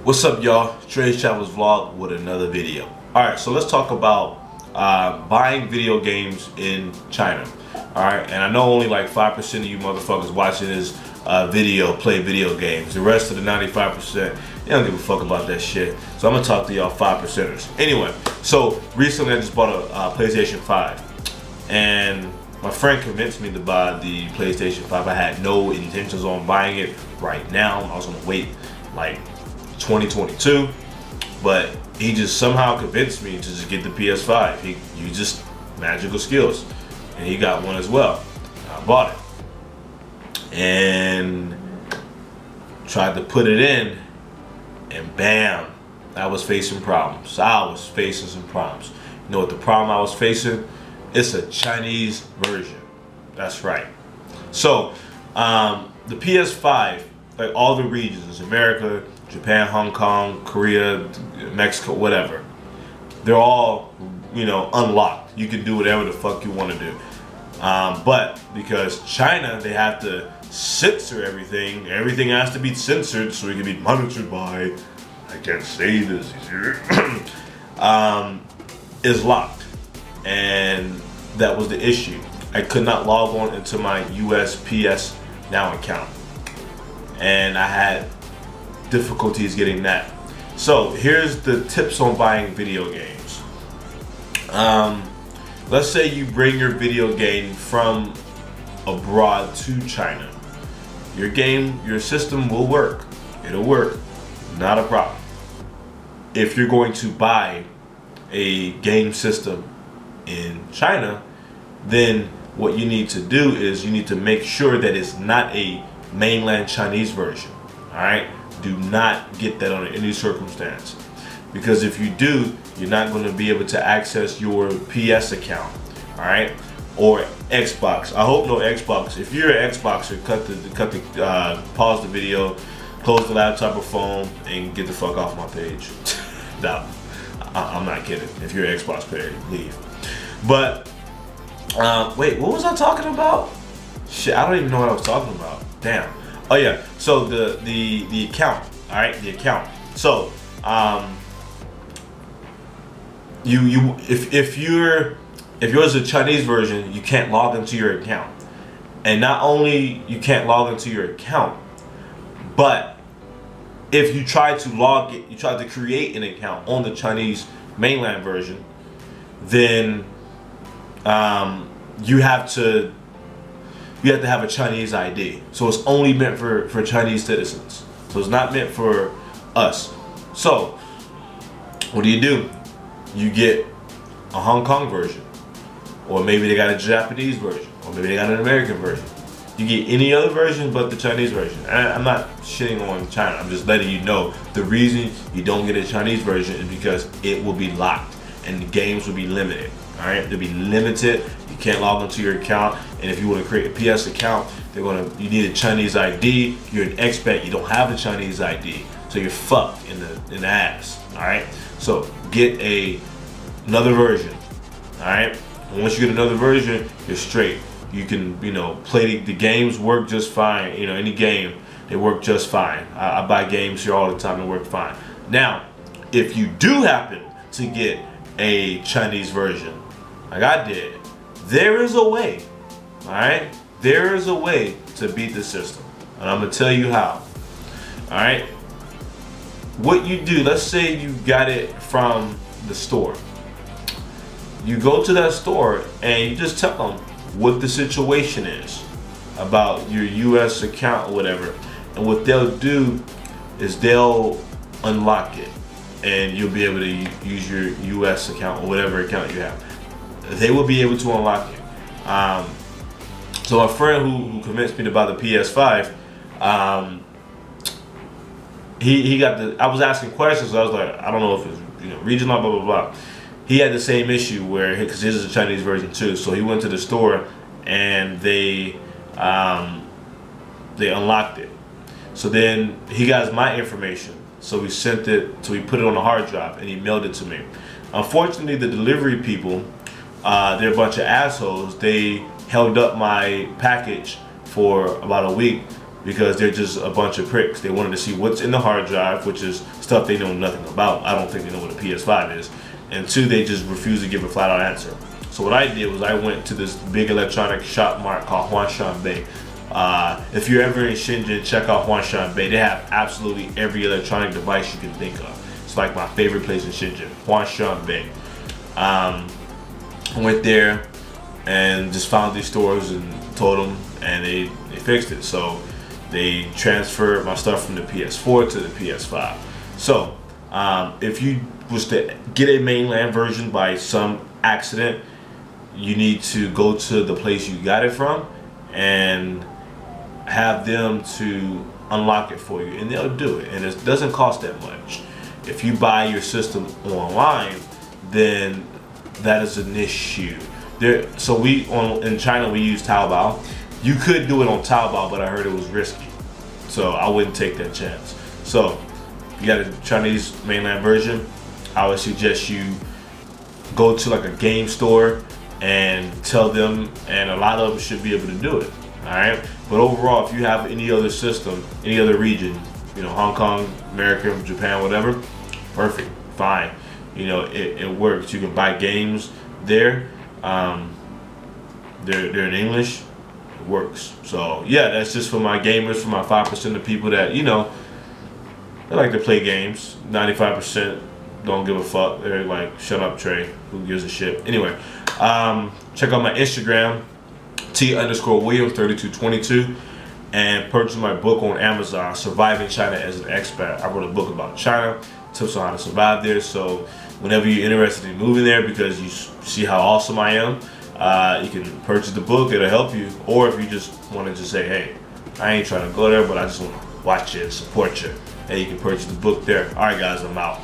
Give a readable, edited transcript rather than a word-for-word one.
What's up, y'all? Trey's Travels Vlog with another video. Alright, so let's talk about buying video games in China. Alright, and I know only like 5% of you motherfuckers watching this video play video games. The rest of the 95%, they don't give a fuck about that shit. So I'm gonna talk to y'all 5%ers. Anyway, so recently I just bought a PlayStation 5. And my friend convinced me to buy the PlayStation 5. I had no intentions on buying it right now. I was gonna wait like 2022, but he just somehow convinced me to just get the PS5. He just magical skills, and he got one as well. I bought it and tried to put it in, and bam, I was facing problems. I was facing some problems. You know what the problem I was facing? It's a Chinese version. That's right. So the PS5, like all the regions, America, Japan, Hong Kong, Korea, Mexico, whatever, they're all, you know, unlocked. You can do whatever the fuck you want to do. But because China, they have to censor everything. Everything has to be censored so it can be monitored by, I can't say this here, is locked. And that was the issue. I could not log on into my US PS Now account. And I had difficulties getting that. So here's the tips on buying video games. Let's say you bring your video game from abroad to China. Your system will work. It'll work, not a problem. If you're going to buy a game system in China, then what you need to do is you need to make sure that it's not a mainland Chinese version. Alright? Do not get that under any circumstance, because if you do, you're not going to be able to access your PS account, all right, or Xbox. I hope no Xbox. If you're an Xboxer, pause the video, close the laptop or phone, and get the fuck off my page. No, I'm not kidding. If you're an Xbox player, leave. But wait, what was I talking about? Shit, I don't even know what I was talking about. Damn. Oh yeah, so the account, all right, the account. So if yours is a Chinese version, you can't log into your account, and not only you can't log into your account, but if you try to create an account on the Chinese mainland version, then you have to have a Chinese ID. So it's only meant for Chinese citizens. So it's not meant for us. So what do? You get a Hong Kong version, or maybe they got a Japanese version, or maybe they got an American version. You get any other version but the Chinese version. And I'm not shitting on China. I'm just letting you know the reason you don't get a Chinese version is because it will be locked and the games will be limited. All right, they'll be limited. You can't log into your account, and if you want to create a PS account, you need a Chinese ID. You're an expat, you don't have a Chinese ID, so you're fucked in the ass. All right, so get another version. All right, and once you get another version, you're straight. You can, you know, play the games work just fine. You know, any game, they work just fine. I buy games here all the time and work fine. Now, if you do happen to get a Chinese version, like I did, there is a way, all right? There is a way to beat the system, and I'm gonna tell you how, all right? What you do, let's say you got it from the store. You go to that store and you just tell them what the situation is about your US account or whatever, and what they'll do is they'll unlock it, and you'll be able to use your US account or whatever account you have. They will be able to unlock it. So my friend who convinced me to buy the PS5, he got I was asking questions, so I was like, I don't know if it's, you know, regional, blah blah blah. He had the same issue where, because his is a Chinese version too, so he went to the store and they unlocked it. So then he got my information. So we sent it, so we put it on a hard drive and he mailed it to me. Unfortunately, the delivery people, they're a bunch of assholes. They held up my package for about a week because they're just a bunch of pricks. They wanted to see what's in the hard drive, which is stuff they know nothing about. I don't think they know what a PS5 is. And two, they just refuse to give a flat out answer. So what I did was I went to this big electronic shop mart called Huangshanbei. If you're ever in Shenzhen, check out Huangshanbei. They have absolutely every electronic device you can think of. It's like my favorite place in Shenzhen, Huangshanbei. I went there and just found these stores and told them, and they fixed it. So they transferred my stuff from the PS4 to the PS5. So if you was to get a mainland version by some accident, you need to go to the place you got it from and have them to unlock it for you, and they'll do it, and it doesn't cost that much. If you buy your system online, then that is an issue. So in China we use Taobao. You could do it on Taobao, but I heard it was risky, so I wouldn't take that chance. So if you got a Chinese mainland version, I would suggest you go to like a game store and tell them, and a lot of them should be able to do it. All right, but overall, if you have any other system, any other region, Hong Kong, America, Japan, whatever, perfect, fine. It works. You can buy games there. They're in English. It works. So yeah, that's just for my gamers, for my 5% of people that they like to play games. 95% don't give a fuck. They're like, shut up, Trey. Who gives a shit? Anyway, check out my Instagram, T_Williams3222, and purchase my book on Amazon, Surviving China as an Expat. I wrote a book about China, tips on how to survive there. So whenever you're interested in moving there because you see how awesome I am, you can purchase the book. It'll help you. Or if you just want to just say, hey, I ain't trying to go there, but I just want to watch it and support you, hey, you can purchase the book there. All right, guys, I'm out.